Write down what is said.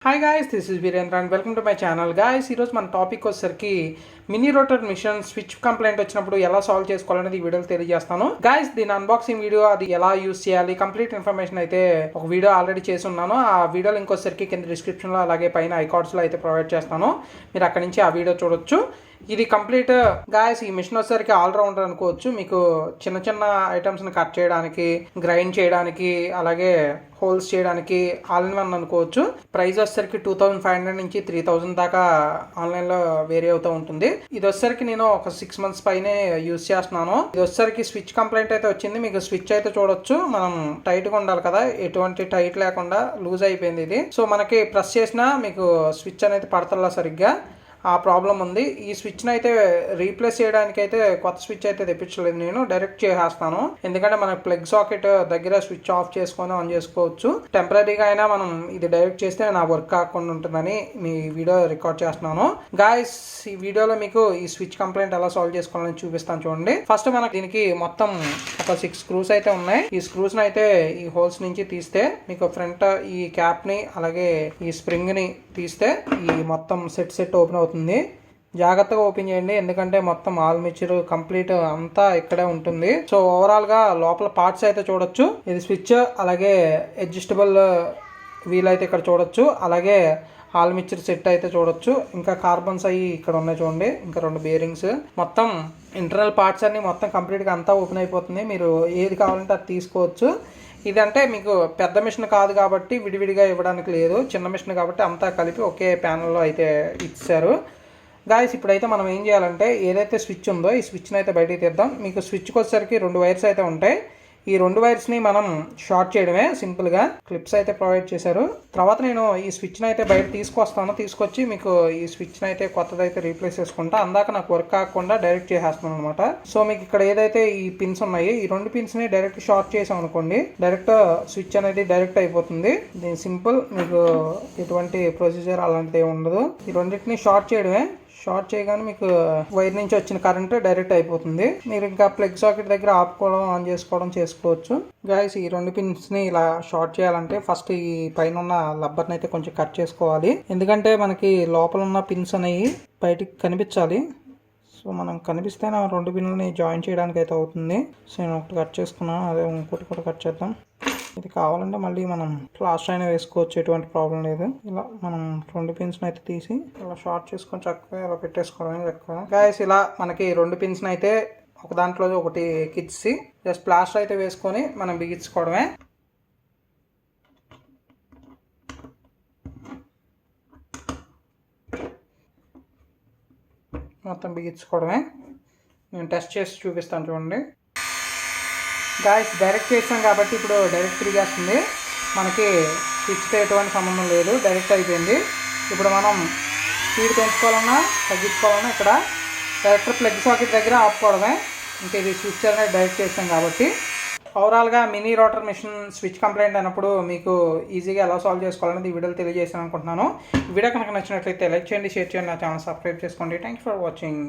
Hi guys, this is Virendra and welcome to my channel. Guys, ఈరోజు మన topic వచ్చేసరికి mini rotor machine switch complaint వచ్చినప్పుడు ఎలా solve చేసుకోవాలనేది ఈ వీడియోలో తెలియజేస్తాను. గాయ్స్, దీని అన్బాక్సింగ్ వీడియో అది ఎలా యూస్ చేయాలి కంప్లీట్ ఇన్ఫర్మేషన్ అయితే ఒక వీడియో ఆల్రెడీ చేసి ఉన్నాను. ఆ వీడియో లింక్ వచ్చేసరికి కింద డిస్క్రిప్షన్లో అలాగే పైన ఐకార్డ్స్లో అయితే ప్రొవైడ్ చేస్తాను. మీరు అక్కడి నుంచి ఆ వీడియో చూడొచ్చు. ఇది కంప్లీట్ గాయస్, ఈ మిషన్ వచ్చేసరికి ఆల్రౌండర్ అనుకోవచ్చు. మీకు చిన్న చిన్న ఐటమ్స్ని కట్ చేయడానికి, గ్రైండ్ చేయడానికి, అలాగే హోల్స్ చేయడానికి ఆల్ ఇన్ వన్ అనుకోవచ్చు. ప్రైస్ వచ్చేసరికి 2500 నుంచి 3000 దాకా ఆన్లైన్లో వేరీ అవుతూ ఉంటుంది. ఇది వచ్చేసరికి నేను ఒక 6 months పైనే యూజ్ చేస్తున్నాను. ఇది వచ్చేసరికి స్విచ్ కంప్లైంట్ అయితే వచ్చింది. మీకు స్విచ్ అయితే చూడొచ్చు. మనం టైట్గా ఉండాలి కదా, ఎటువంటి టైట్ లేకుండా లూజ్ అయిపోయింది ఇది. సో మనకి ప్రెస్ చేసినా మీకు స్విచ్ అనేది పడతల్లా సరిగ్గా, ఆ ప్రాబ్లం ఉంది. ఈ స్విచ్ని అయితే రీప్లేస్ చేయడానికి అయితే కొత్త స్విచ్ అయితే తెప్పించలేదు, నేను డైరెక్ట్ చేసేస్తాను. ఎందుకంటే మనకు ప్లగ్ సాకెట్ దగ్గర స్విచ్ ఆఫ్ చేసుకొని ఆన్ చేసుకోవచ్చు. టెంపరీగా అయినా మనం ఇది డైరెక్ట్ చేస్తే నా వర్క్ కాకుండా ఉంటుందని మీ వీడియో రికార్డ్ చేస్తున్నాను. గాయస్, ఈ వీడియోలో మీకు ఈ స్విచ్ కంప్లైంట్ ఎలా సాల్వ్ చేసుకోవాలని చూపిస్తాను చూడండి. ఫస్ట్ మనకి దీనికి మొత్తం ఒక 6 స్క్రూస్ అయితే ఉన్నాయి. ఈ స్క్రూస్ ని అయితే ఈ హోల్స్ నుంచి తీస్తే మీకు ఫ్రంట్ ఈ క్యాప్ ని అలాగే ఈ స్ప్రింగ్ ని తీస్తే ఈ మొత్తం సెట్ ఓపెన్ అవుతుంది. జాగ్రత్తగా ఓపెన్ చేయండి, ఎందుకంటే మొత్తం ఆల్ మిక్చర్ కంప్లీట్ అంతా ఇక్కడే ఉంటుంది. సో ఓవరాల్ గా లోపల పార్ట్స్ అయితే చూడొచ్చు. ఇది స్విచ్, అలాగే అడ్జస్టబుల్ వీల్ అయితే ఇక్కడ చూడొచ్చు, అలాగే ఆల్ మిక్చర్ సెట్ అయితే చూడొచ్చు. ఇంకా కార్బన్స్ అయ్యి ఇక్కడ ఉన్నాయి చూడండి, ఇంకా 2 బేరింగ్స్. మొత్తం ఇంటర్నల్ పార్ట్స్ అన్ని మొత్తం కంప్లీట్గా అంతా ఓపెన్ అయిపోతుంది. మీరు ఏది కావాలంటే అది తీసుకోవచ్చు. ఇదంటే మీకు పెద్ద మిషన్ కాదు కాబట్టి విడివిడిగా ఇవ్వడానికి లేదు, చిన్న మిషన్ కాబట్టి అంతా కలిపి ఒకే ప్యానల్లో అయితే ఇచ్చారు. గాయస్, ఇప్పుడైతే మనం ఏం చేయాలంటే ఏదైతే స్విచ్ ఉందో ఈ స్విచ్ని అయితే బయటికి తీద్దాం. మీకు స్విచ్కి వచ్చేసరికి 2 వైర్స్ అయితే ఉంటాయి. ఈ 2 వైర్స్ని మనం షార్ట్ చేయడమే, సింపుల్గా క్లిప్స్ అయితే ప్రొవైడ్ చేశారు. తర్వాత నేను ఈ స్విచ్ని అయితే బయట తీసుకొచ్చి మీకు ఈ స్విచ్ని అయితే కొత్తది అయితే రీప్లేస్ చేసుకుంటా. అందాక నాకు వర్క్ కాకుండా డైరెక్ట్ చేసేస్తున్నాను అనమాట. సో మీకు ఇక్కడ ఏదైతే ఈ పిన్స్ ఉన్నాయి, ఈ 2 పిన్స్ని డైరెక్ట్ షార్ట్ చేసాం అనుకోండి, డైరెక్ట్ స్విచ్ అనేది డైరెక్ట్ అయిపోతుంది. దీని సింపుల్, మీకు ఎటువంటి ప్రొసీజర్ అలాంటిది ఉండదు. ఈ రెండింటిని షార్ట్ చేయడమే. షార్ట్ చేయగానే మీకు వైర్ నుంచి వచ్చిన కరెంట్ డైరెక్ట్ అయిపోతుంది. మీరు ఇంకా ప్లగ్ సాకెట్ దగ్గర ఆపుకోవడం, ఆన్ చేసుకోవచ్చు. గాయస్, ఈ 2 పిన్స్ని ఇలా షార్ట్ చేయాలంటే ఫస్ట్ ఈ పైన ఉన్న లబ్బర్ని అయితే కొంచెం కట్ చేసుకోవాలి. ఎందుకంటే మనకి లోపల ఉన్న పిన్స్ అనేవి బయటికి కనిపించాలి. సో మనం కనిపిస్తేనే 2 పిన్లని జాయిన్ చేయడానికి అయితే అవుతుంది. సో నేను ఒకటి కట్ చేసుకున్నాను, అదే ఇంకోటి కూడా కట్ చేద్దాం. ఇది కావాలంటే మళ్ళీ మనం ప్లాస్టర్ అయినా వేసుకోవచ్చు, ఎటువంటి ప్రాబ్లం లేదు. ఇలా మనం 2 పిన్స్ని అయితే తీసి ఇలా షార్ట్ చేసుకొని చక్కగా ఇలా పెట్టేసుకోవడమే చక్కగా. గాయస్, ఇలా మనకి 2 పిన్స్ని అయితే ఒక దాంట్లో ఒకటి ఎక్కించి జస్ట్ ప్లాస్టర్ అయితే వేసుకొని మనం బిగించుకోవడమే. మొత్తం బిగించుకోవడమే. నేను టెస్ట్ చేసి చూపిస్తాను చూడండి. గాయస్, డైరెక్ట్ చేసాం కాబట్టి ఇప్పుడు డైరెక్ట్ తిరిగేస్తుంది. మనకి స్విచ్తో ఎటువంటి సంబంధం లేదు, డైరెక్ట్ అయిపోయింది. ఇప్పుడు మనం స్పీడ్ పెంచుకోవాలన్నా తగ్గించుకోవాలన్నా ఇక్కడ డైరెక్ట్ ప్లగ్ సాకెట్ దగ్గర ఆపుకోవడమే. ఇంకా ఇది స్విచ్ అనేది డైరెక్ట్ చేసాం కాబట్టి. ఓవరాల్గా mini rotor machine switch complaint అయినప్పుడు మీకు ఈజీగా ఎలా సాల్వ్ చేసుకోవాలనేది ఈ వీడియోలో తెలియజేసాను అనుకుంటున్నాను. ఈ వీడియో కనుక నచ్చినట్లయితే లైక్ చేయండి, షేర్ చేయండి, నా ఛానల్ సబ్స్క్రైబ్ చేసుకోండి. Thank you for watching.